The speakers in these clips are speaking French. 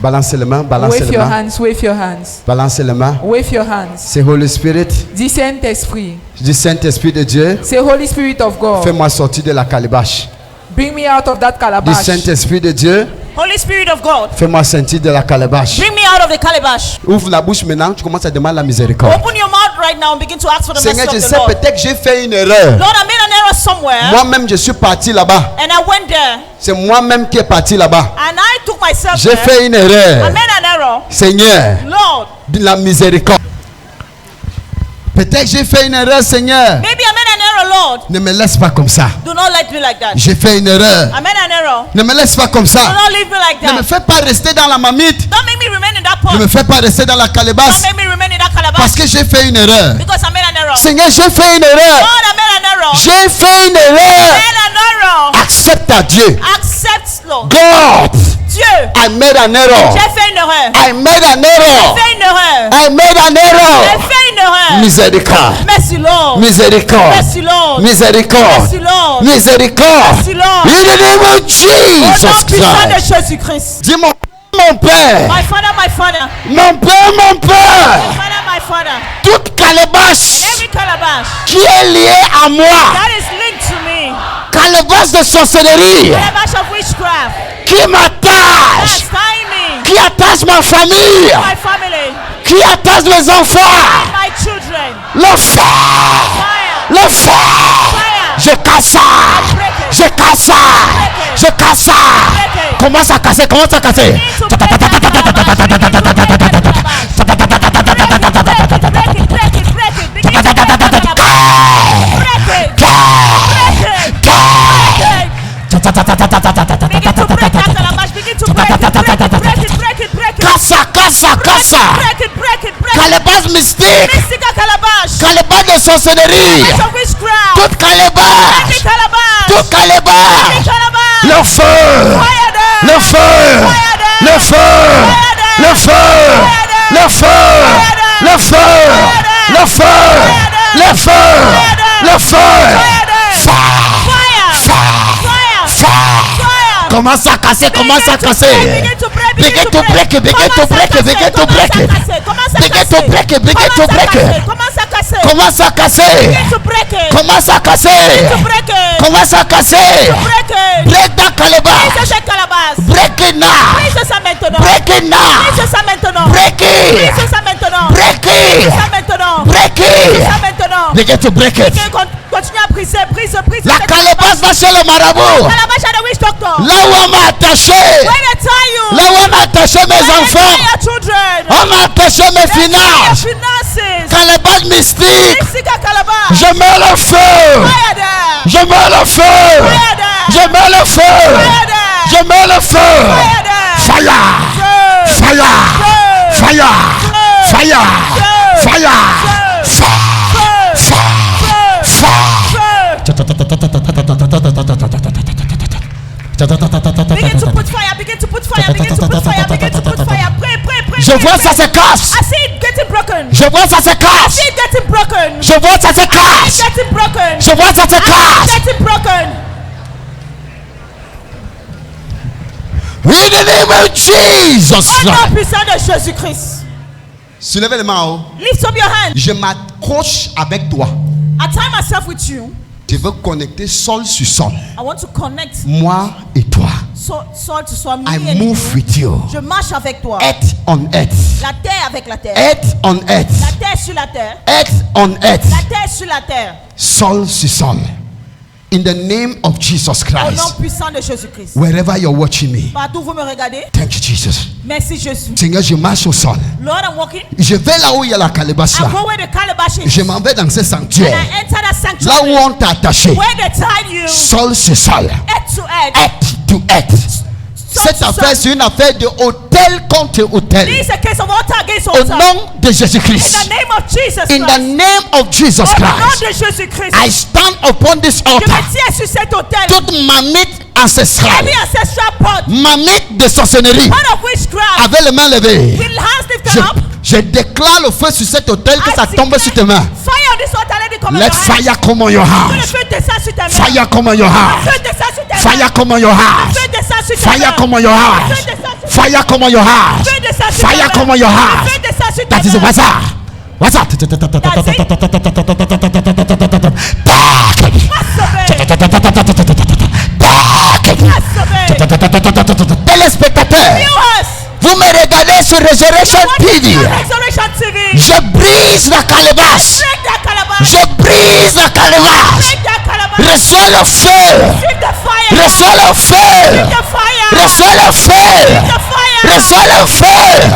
Balancez les mains, balancez Wave les your mains. hands, wave your hands. Balancez les mains. Wave your hands. C'est Holy Spirit. Dis Saint-Esprit. Je dis Saint-Esprit de Dieu. Say Holy Spirit of God. Fais-moi sortir de la calebasse. Bring me out of that Dis calabash. Saint-Esprit de Dieu. Holy Spirit of God, Fais-moi sortir de la calebasse. bring me out of the calabash. Ouvre la bouche maintenant. Tu commences à demander la miséricorde. Open your mouth right now and begin to ask for the mercy Seigneur, of je the sais Lord. peut-être que j'ai fait une erreur. Lord, I made an error somewhere, Moi-même, je suis parti là-bas. and I went there, C'est moi-même qui est parti là-bas. and I took myself J'ai there. fait une I erreur. made an error. Seigneur, Lord, de la miséricorde. Peut-être que j'ai fait une erreur, Seigneur. maybe I made an error, Lord. Ne me laisse pas comme ça. Do not let me like that. J'ai fait une erreur. I made an error. Ne me laisse pas comme Do ça. not leave me like Ne me that. fais pas rester dans la mamite. Don't make me remain in that Ne me pot. fais pas rester dans la Don't calebasse. make me remain in that Parce calabash que j'ai fait une erreur. because I made an error. Seigneur, j'ai fait une erreur. Lord, I made an error. J'ai fait une erreur. Made an error. Accepte à Dieu. Accept, Lord. God, Dieu, I made an error. j'ai fait une erreur. I made an error. J'ai fait une erreur. I made an J'ai error. fait une erreur. Miséricorde. Merci, Lord. Miséricorde. Merci, Lord. Miséricorde. Merci, Lord. Miséricorde. Merci, Lord. In the name of Au nom Jesus puissant de Christ. Jésus-Christ. Dis mon Père. My Father, my Father. Mon Père, mon My Père. Father, my Father. Toute calebasse Every calabash qui est liée à moi. that is linked to me. Calebasse de sorcellerie. Calabash of witchcraft. Qui m'attache. That's tying me. Qui attache ma famille. My family. Qui attache mes enfants. My children. Le feu. Fire. Le feu. Je casse ça. Je casse ça. Je casse ça. Commence à casser. Commence à casser. Cassa, cassa, cassa. Calebasse mystique. Calebasse de sorcellerie. Toute calebasse. Toute calebasse. Le feu. Le feu. Le feu. Le feu. Le feu. Le feu. Le feu. Le feu. Le feu. Commence à casser, commence à casser. Begin to break, begin to break, begin to break. Begin to break, begin to break. Commence à casser. Commence à casser. Commence à casser. Break that calabash. Break it now. Break it now. Break it. Break it. Break it. Begin to break it. Continue à briser, brise. La calebasse va chez le marabout. Calabash at the witch doctor. Là où on m'a attaché. When they tie you. Là où on a attaché mes When they enfants. tie your children. On m'a attaché mes finances. Finances. Calebasse mystique. Mexica calabash. Je mets le feu. Fire there. Je mets le feu. Fire there. Je mets le feu. Fire there. Je mets le feu. Fire there. Fire. Fire. Fire. Fire. Fire. Begin to put fire, begin to put fire, begin to put fire, begin to put fire. Pray. Je vois ça se casse. I see it getting broken. Je vois ça se I casse. see it getting broken. Je vois ça se casse. Getting broken. Je vois ça se casse. Getting broken. In the name of Jesus. Au nom puissant de Jésus-Christ. Soulevez les mains en haut. Lift up your hand. Je m'accroche avec toi. I tie myself with you. Je veux connecter sol sur sol. I want to connect Moi et toi. soul to soul. I Me and move you. with you. Je marche avec toi. Earth on earth. La terre avec la terre. Earth on earth. La terre sur la terre. Earth on earth. La terre sur la terre. Sol sur sol. In the name of Jesus Au nom Christ. puissant de Jésus-Christ. Wherever you're watching me. Partout où vous me regardez. Thank you Jesus. Merci Jésus. Seigneur, je marche au sol. Lord, I'm walking. Je vais là où il y a la calebasse I là. go where the calabash is. Je m'en vais dans ce And sanctuaire. I enter that Là où sanctuary. on t'a attaché. Where they tied you. Sol sur sol. Head to head. Earth to earth. Soul Cette to affaire, soul. c'est une affaire de hôtel contre hôtel. This is a case of altar against Au altar. nom de In Jésus-Christ. the name of Jesus In the Christ. name of Jesus Au nom Christ. de Jésus-Christ. I stand upon this Je altar. me tiens sur cet autel. Toute mamite ancestrale. Every ancestral pot. Mamite de sorcellerie. Pot of witchcraft. Avec les mains levées. With hands lifted up. Je déclare le feu sur cet autel que I ça tombe declare sur tes mains. Fire on this altar. Let it come on Let your hand. fire come on your Que le hands. feu descende sur ta main. Fire come on your hands. Feu descend sur ta main. Fire come on your hands. Feu descend sur ta main. Fire come on your hands. Feu descend sur ta main. Fire come on your heart. Fire come on your heart. That is what's up. What's up? Téléspectateurs, vous me regardez sur Resurrection TV. Je brise la calebasse. Je brise la calebasse. Reçois le feu. Reçois le feu. Reçois le feu. Reçois le feu.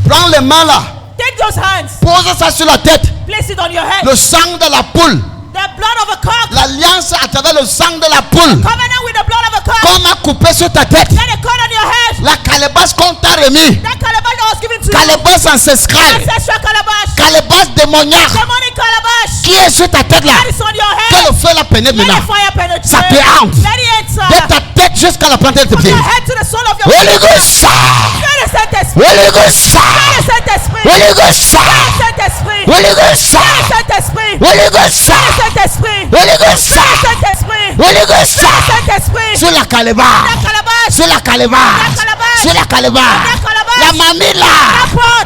Prends les mains là. Take those hands. Pose ça sur la tête. Place it on your head. Le sang de la poule. The blood of a cock. L'alliance à travers le sang de la poule. Covenant with the blood of a cock. Comme a coupé sur ta tête. Let it cut on your head. La calebasse qu'on t'a remis. That calabash that was given to you. Calebasse ancestrale. Ancestral calabash. Calebasse démoniaque. Demonic calabash. Qui est sur ta tête là. That is on your Que head. le feu la pénètre Let maintenant. the fire penetrate. Ça te hante. Let it enter. De ta tête jusqu'à la plante de tes From pieds. your head to the sole of your Holy feet. Ghost fire. Let it set the spirit. Holy Ghost fire. Let it set the spirit. Holy Ghost fire. Set the spirit. Holy Ghost fire. Set the spirit. Holy Ghost fire. Set the spirit. Holy Ghost fire. Set the spirit. Holy Ghost fire. Set the spirit. Sur la calebasse. That calabash. Sur la calebasse. Sur la calebasse. La mamie là.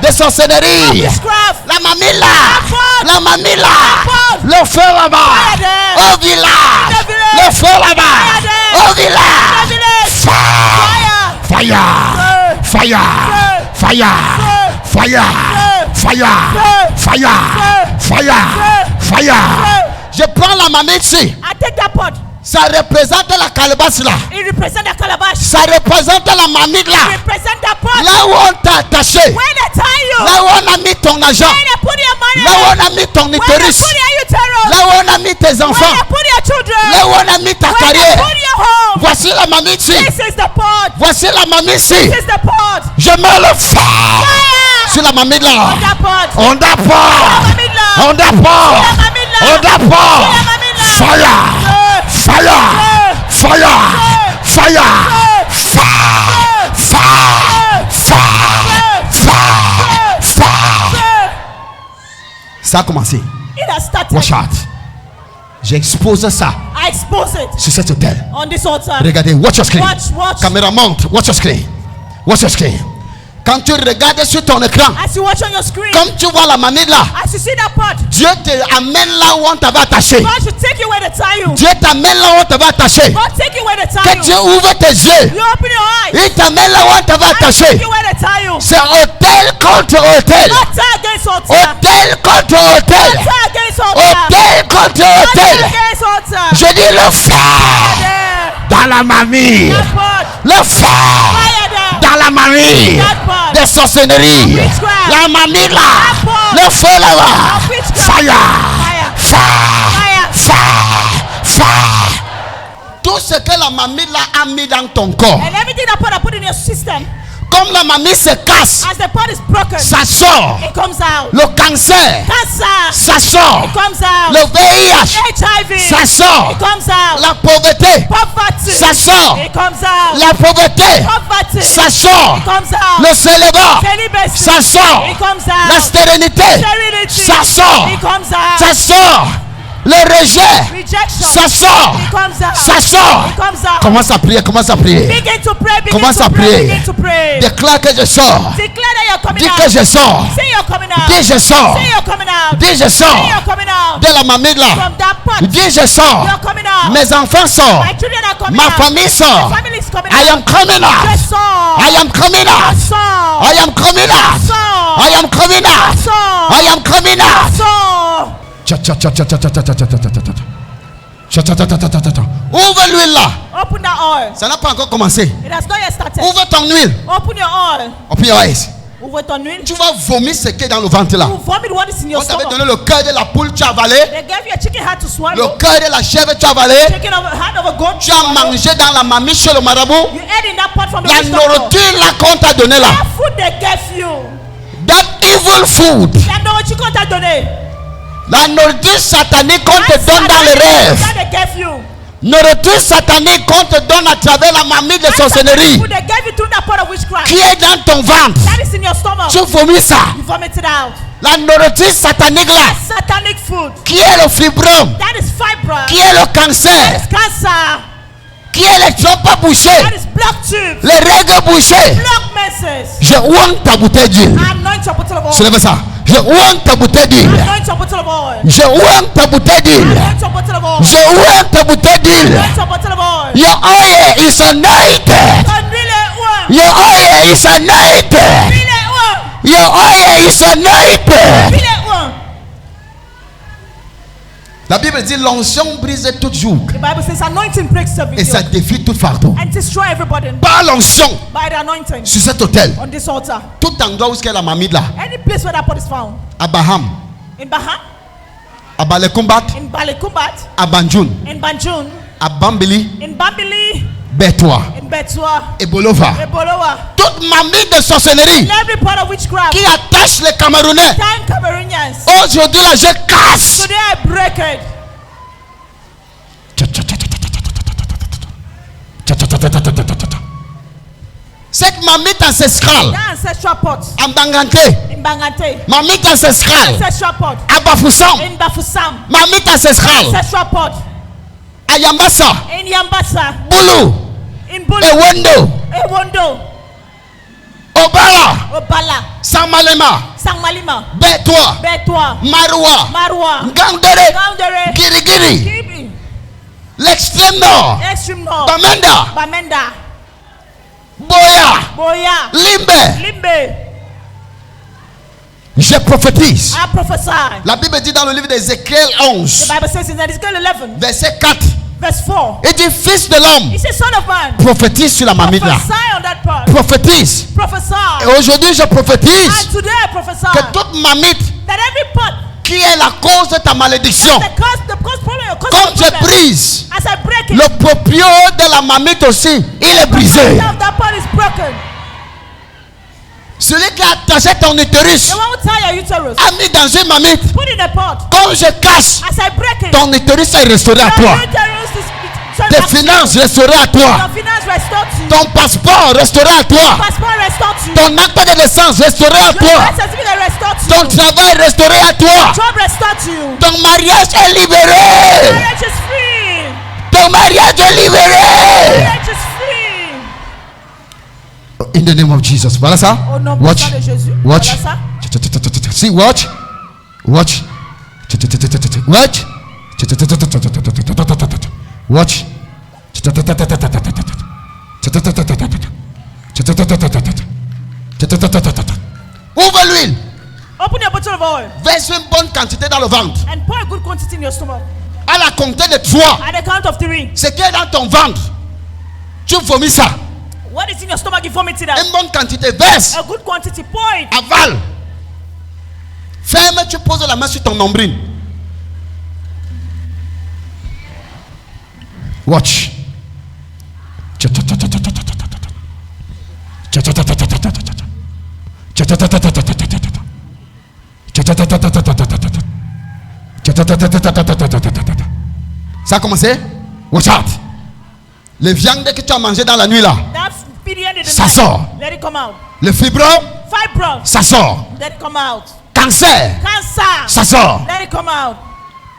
De sorcellerie. Witchcraft. La mamie là. La mamie là. Le feu là-bas. Au village. Le feu là-bas. Au village. Fire. Fire. Fire. Fire. Fire. Fire. Fire. Fire. Fire. Je prends la mamie ici. I take that pot. Ça représente la calebasse là. It represents the calabash. Ça représente la mamie là. It represents that pot. Là où on t'a attaché. Where they tie you. Là où on a mis ton argent. Where they put your money. Là où on a mis ton Where they utérus. put your uterus. Là où on a mis tes Where enfants. they put your children. Là où on a mis ta Where they carrière. put your home. Voici la mamie ici. This is the pot. Voici la mamie ici. This is the pot. Je mets le feu Fire. sur la mamie là. On that pot. On d'apporte. Mamie là. On d'apporte. Mamie là. On d'apporte. Mamie là. Fire. Fire. Fire. Fire. Fire. Fire. Fire. Fire. Ça a commencé. It has started. Watch out. J'expose ça I expose it sur cet hôtel. on this altar. Regardez, watch your screen. Watch. Caméra monte, watch your screen. Watch your screen. Quand tu regardes sur ton écran, As you watch on your screen, comme tu vois la mamie là, as you see that pot, Dieu t'amène là où on t'avait attaché. God should take you where they tie you. Dieu t'amène là où on t'avait attaché. God take you where they tie Que you. Dieu ouvre tes yeux. You open your eyes. Il t'amène là où on t'avait God take attaché. you where they tie you. C'est hôtel contre hôtel. Altar against altar. Hôtel contre hôtel. Altar against altar. Hôtel contre Altar hôtel. against altar. Je dis le feu There. dans la mamie. That pot. Le feu Fire there. dans la mamie. That pot. Des sorcelleries. Witchcraft. La mamie là. That pot. Le feu là-bas. Of witchcraft. Fire. Fire. Fire. Fire. Fire. Tout ce que la mamie là a mis dans ton corps. And everything that pot I put in your system, Comme la mamie se casse, as the pot is broken, ça sort. it comes out. Le cancer, Cancer, ça sort. it comes out. Le VIH, HIV, ça sort. it comes out. La pauvreté, Poverty, ça sort. it comes out. La pauvreté, Poverty, ça sort. it comes out. Le célibat, Celibacy, ça sort. it comes out. La stérilité, Sterility, ça sort. it comes out. Ça sort. Le rejet, Rejection, ça sort. it comes out. Ça sort. It comes out. Commence à prier, commence à prier. Begin to pray, begin Commence to à pray, prier. begin to pray. Déclare que je sors. Declare that you're coming Dis out. que je sors. Say you're coming out. Dis je sors. Say you're coming out. Dis je Say sors. you're coming out. De la mamie là. From that pot, Dis je sors. you're coming out. Mes enfants sortent. My children are coming Ma out. famille sort. My family is coming I out. am coming out. Just saw. I am coming out. Saw. I am coming out. Saw. I am coming out. Saw. I am coming out. Saw. Cha cha cha cha cha cha cha cha cha cha cha cha. Cha cha cha cha cha cha cha cha. Ouvre l'huile là. Open that oil. Ça n'a pas encore commencé. It has not yet started. Ouvre ton huile. Open your oil. Open your eyes. Ouvre ton huile. Tu vas vomir ce qui est dans le ventre là. You vomit what is in your On t'avait stomach. donné le cœur de la poule, tu as avalé. They gave you a chicken heart to Le swallow. cœur de la chèvre, tu as avalé. Chicken of a heart of a goat. Tu as mangé dans la mamie chez le marabout. You ate in that pot from the La witch doctor. nourriture là qu'on t'a donné là. That food they gave you. That evil food. La nourriture qu'on t'a donné. La nourriture satanique qu'on te That donne dans les rêves. that they gave you. Nourriture satanique qu'on te donne à travers la mamie de sorcellerie. Food they gave you through that pot of witchcraft. Qui est dans ton ventre. That is in your stomach. Tu vomis ça. You vomit it out. La nourriture satanique là. Satanic food. qui est le fibrome, That is fibroid. qui est le That cancer, is cancer. qui est les trompes bouchées, That is block tubes. les règles bouchées. Block messes. Je ouvre ta bouteille d'huile. Anoint your bottle of Ce oil. n'est pas ça. Je ouvre ta bouteille d'huile. Anoint your bottle of oil. Je ouvre ta bouteille d'huile. Anoint your bottle of oil. Je ouvre ta bouteille d'huile. Anoint your bottle of oil. Your oil is anointed. Anoint oil. Your oil is anointed. Anoint oil. Your oil is anointed. Anoint oil. La Bible dit l'onction brise toute joug The Bible says anointing breaks every et ça yoke défie toute fardeau. and destroy every burden Par l'onction by the anointing sur cet autel, on this altar. tout endroit où est-ce qu'elle a mamie là, Any place where that pot is found. à Baham, In Baham, à Balekumbat, in Balikumbat, à Banjun, in Banjun, à Bambili, in Bambili, Betwa in Betua, et Bolova. in Bolowa. Toute mamie de sorcellerie In every part of witchcraft. qui attache les Camerounais. Time Cameroonians. Aujourd'hui là, je casse. Today I break it. Cette mamite ancestrale That ancestral pot en Bangante, in Bangante. mamite ancestrale Ancestral pot à Bafoussam, in Bafusam. mamite ancestrale Ancestral pot à Yambassa, in Yambasa. Boulou, In Bulu. Ewondo, Ewondo. Obala, Obala. Samalema, Sangmalima. Betwa, Betwa. Marwa, Marwa. Ngandere, Gaundere. Girigiri, Kibi. l'extrême nord, Extreme North. Bamenda, Bamenda. Boya, Boya. Limbe. Limbe. Je prophétise. I prophesy. La Bible dit dans le livre d'Ézéchiel The 11, Bible says in Ezekiel 11, verset 4, verse 4. il dit fils de l'homme, He says, Son of man, prophétise sur la mamie là. prophesy on that part. Prophétise. Et Prophesy. aujourd'hui, je prophétise And today I prophesy que toute mamite that every pot qui est la cause de ta malédiction, the cause problem, your cause comme of je problem, brise, as I break it, le proprio de la mamite aussi, il est brisé. that pot is broken. Celui qui a attaché ton utérus, The one who tie your uterus, a mis dans une mamite, put in a pot. comme je cache, As I break it, ton utérus est restauré à your toi. uterus is Tes finances restaurées à toi. your finance restored to you. Ton passeport restauré à toi. Passport restored to you. Ton acte de naissance restauré à Your toi. birth certificate restored to Ton you. travail restauré à toi. Job restored to you. Ton mariage est libéré. Marriage is free. Ton mariage est libéré. Marriage is free. In the name of Jesus. Voilà ça. Au nom Watch. puissant de Jésus. Watch. Voilà ça. See, watch. Watch. Watch. Watch. Ouvre l'huile. Open your bottle of oil Verse une bonne quantité dans le ventre. and pour a good quantity in your stomach. À la compter de 3. At the count of 3. Ce qui est dans ton ventre, tu vomis ça. What is in your stomach, you vomit it out. Une bonne quantité. Verse. A good quantity, pour it. Avale. Ferme, tu poses la main sur ton nombril. Watch. Ça a commencé? Watch out. Les viandes que tu as mangées dans la nuit là, That period in the ça night, sort. let it come out. Le fibrome, Fibroid, ça sort. let it come out. Cancer, Cancer, ça sort. let it come out.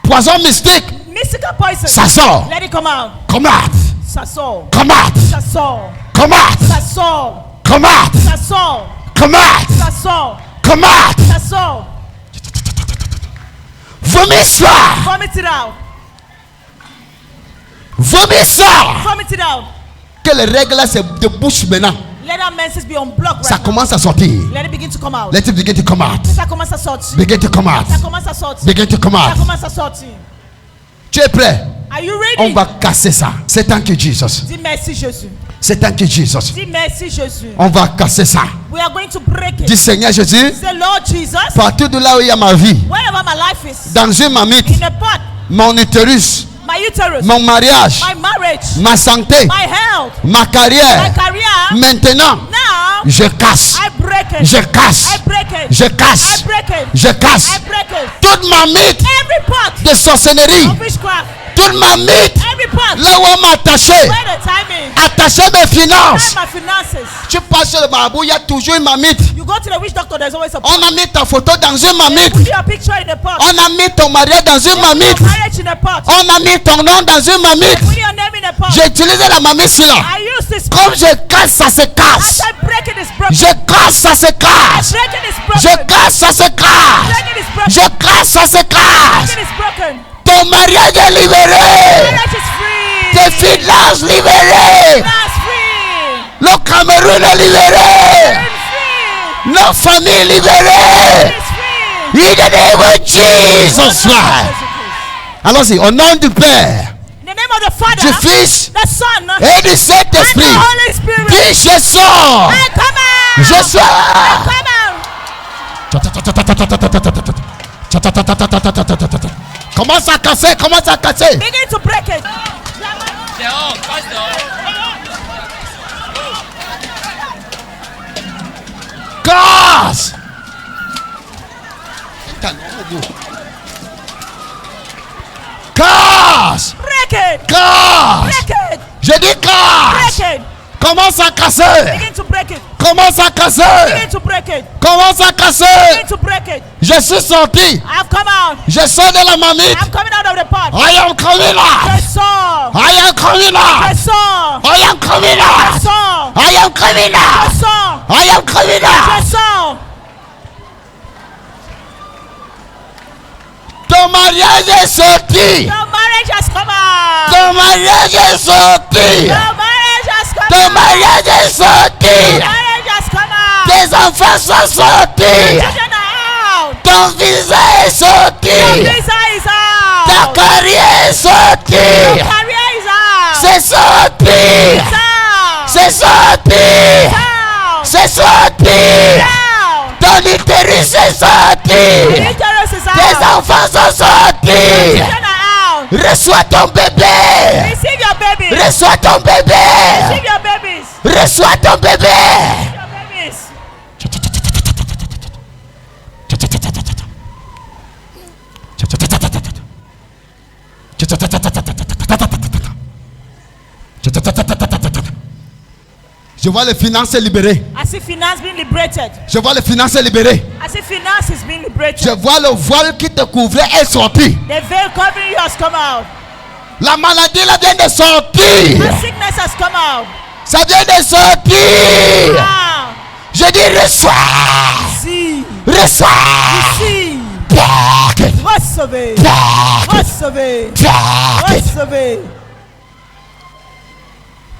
Poison mystique, Mystical poison, ça sort. let it come out. Come out. Ça sort. Come out. Ça sort. Come out. Ça sort. Come out. Ça sort. Come out. Ça sort. Come out. Ça sort. Vomis ça. Vomit it out. Vomis ça. Vomit it out. Que les règles là se débouchent maintenant. Let our menses be unblocked Ça right now. commence à sortir. Let it begin to come out. Let it begin to come out. Ça commence à sortir. Begin to come out. Ça commence à sortir. Begin to come Ça out. commence à sortir. Tu es prêt? Are you On ready? va casser ça. C'est thank you Jesus. Dis merci Jésus. C'est thank you Jesus. Dis merci Jésus. On va casser ça. We are going to break it. Dis Seigneur Jésus, Say Lord Jesus, partout de là où il y a ma vie, wherever my life is, dans une mamite, in a pot, mon utérus, my uterus, mon mariage, my marriage, ma santé, my health, ma my carrière, career, maintenant, now je casse. I break it. Je casse. I break it. Je I casse. break it. Je I casse. break it. Toute mamite Every pot de sorcellerie, of witchcraft, toute mamite every report. Là où on m'a attaché. Where the timing. Attaché mes finances. My finances. Tu passes chez le marabout, il y a toujours une mamite. You go to the witch doctor, there's always a pot. On a mis ta photo dans une mamite. Put your picture in the pot. On a mis ton mariage dans une mamite. Marriage in a pot. On a mis ton nom dans une mamite. Put your name in a pot. J'ai utilisé la mamite là. I use this. Comme je casse, ça se casse. As I break it, it's broken. Je casse, ça se casse. Break it, it's broken. Je casse, ça se casse. Break it, it's broken. Je casse, ça se casse. Break it, it's broken. Ton mariage est libéré. Marriage is free. Tes finances libérées. That's free. Le Cameroun est libéré. I'm free. Nos familles libérées. It's free. In the name of Jesus Christ. Allons-y, au nom du Père, In the name of the Father, du Fils the Son, et du and the Saint-Esprit. Holy Spirit. Dis, je sors. I come out. Je sors. Come out. Commence à casser, commence à casser. Begin to break it. Casse. Casse. Break it. Casse. Break it. Je dis casse. Break it. Commence à casser. Begin to break it. Commence à casser. Begin to break it. Commence à casser. Begin to break it. Je suis sorti. I've come out. Je sors de la mamite. I'm coming out of the pot. I am coming out. I saw. I am coming I out. saw. I am coming I out. saw. I am coming I out. saw. I am coming I out. saw. Ton mariage est sorti. Your marriage has come out. Ton mariage est sorti. Your marriage has come Ton out. mariage est sorti. Marriage has come out. Tes enfants sont sortis. Children are out. Ton visa est sorti. Your visa is Ta out. carrière est sortie. Your career is out. C'est sorti. It's out. C'est sorti. It's out. C'est sorti. It's out. Ton utérus est sorti. Uterus is Tes out. enfants sont sortis. Children are out. Reçois ton bébé. Receive your babies. Reçois ton bébé. Receive your babies. Reçois ton bébé. Your babies. Je vois les finances libérées. I see finance being liberated. Je vois les finances libérées. I see finances being liberated. Je vois le voile qui te couvrait est sorti. The veil covering you has come out. La maladie là vient de sortir. The sickness has come out. Ça vient de sortir. Now, Je dis reçois. see, Reçois. see, Pack it. receive, Pack it. receive, Pack it. receive.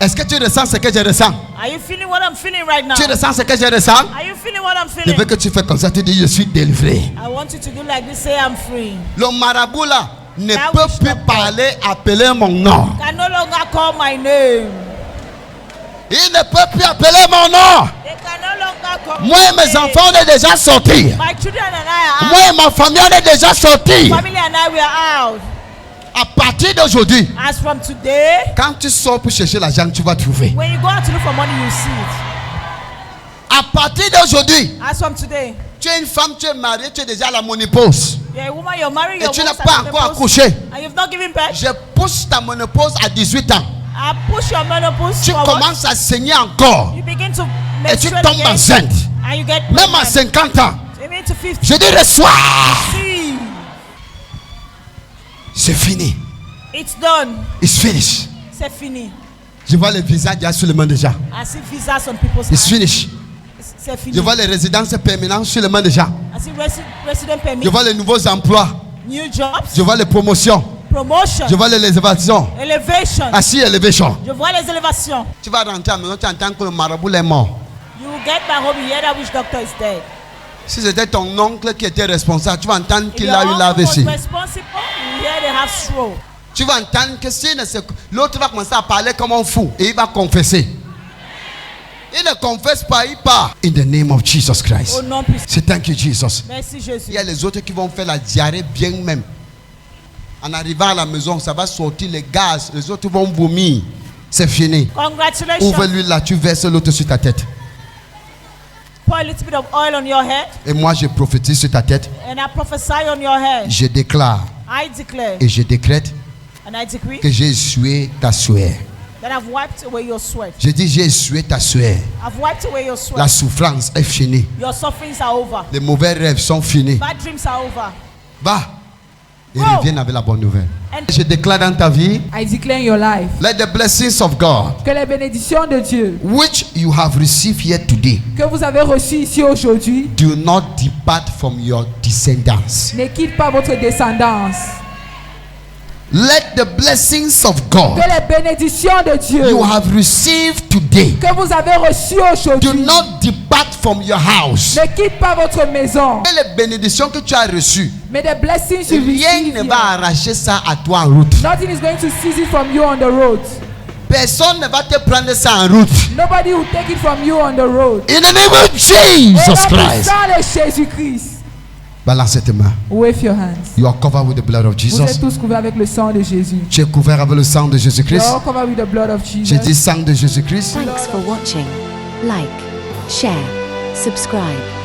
Est-ce que tu ressens ce que je ressens? Are you feeling what I'm feeling right now? Tu ressens ce que je ressens? Are you feeling what I'm Je feeling? veux que tu fais comme ça, tu dis je suis délivré. I want you to do like this, say I'm free. Le marabout là ne That peut which plus the- parler, appeler mon nom. Can no longer call my name. Il ne peut plus appeler mon nom. They can no longer call Moi et my mes name. enfants, on est déjà sortis. My children and I are Moi et ma famille, on est déjà sortis. out. Family and I, we are out. À partir d'aujourd'hui, As from today, quand tu sors pour chercher l'argent, tu vas trouver. when you go out to look for money, you see it. À partir d'aujourd'hui, As from today, tu es une femme, tu es mariée, tu es déjà à la ménopause. you're a woman, you're married, Et you're tu n'as almost pas at the encore menopause, accouché. and you've not given birth. Je pousse ta ménopause à 18 ans. I push your menopause Tu forward. commences à saigner encore. You begin to Et tu menstruate tombes again, enceinte. and you get Même à pregnant. 50 ans. Even to 50. Je dis reçois. See, C'est fini. it's done. It's finished. C'est fini. Je vois les visages déjà sur le monde déjà. I see visas on people's It's hands. finished. C'est fini. Je vois les résidences permanentes sur le monde déjà. I see resident permit, Je vois les nouveaux emplois. new jobs, Je vois les promotions. promotion, Je vois les élévations. elevation. Assis elevation. Je vois les élévations. Tu vas rentrer à la maison, tu entends que le marabout est mort. You will get back home, you hear that witch doctor is dead. Si c'était ton oncle qui était responsable, tu vas entendre If qu'il your a eu uncle la was vessie. responsible, you hear they have stroke. Tu vas entendre que si l'autre va commencer à parler comme un fou et il va confesser. Il ne confesse pas, il part. In the name of Jesus Christ. Oh non, puissant. C'est thank you Jesus. Merci Jésus. Il y a les autres qui vont faire la diarrhée bien même. En arrivant à la maison, ça va sortir les gaz. Les autres vont vomir. C'est fini. Congratulations. Ouvre l'huile là, tu verses l'autre sur ta tête. Pour a little bit of oil on your head, Et moi, je prophétise sur ta tête. and I prophesy on your head. Je déclare I declare et je décrète And I decree que j'ai essuyé ta sueur. that I've wiped away your sweat. Je dis j'ai essuyé ta sueur. I've wiped away your sweat. La souffrance est finie. Your sufferings are over. Les mauvais rêves sont finis. Bad dreams are over. Va et Go. reviens avec la bonne nouvelle. And Je déclare dans ta vie, I declare in your life let the blessings of God que les bénédictions de Dieu which you have received here today que vous avez reçues ici aujourd'hui do not depart from your descendants. ne quittent pas votre descendance. Let the blessings of God Que les bénédictions de Dieu you have received today que vous avez reçues do aujourd'hui not depart from your house. ne quittent pas votre maison. Et les bénédictions que tu as reçues, May the blessings you rien receive ne here, va arracher ça à toi en route. nothing is going to seize it from you on the road. Personne ne va te prendre ça en route. Nobody will take it from you on the road. In the name of Jesus Au nom Christ. puissant de Jésus-Christ. Balance tes mains. Wave your hands. You are covered with the blood of Vous Jesus. êtes tous couverts avec le sang de Jésus. Tu es couvert avec le sang de You Jésus-Christ. are all covered with the blood of Je Jesus. dis sang de Jésus-Christ. Thanks for watching. Like, share, subscribe.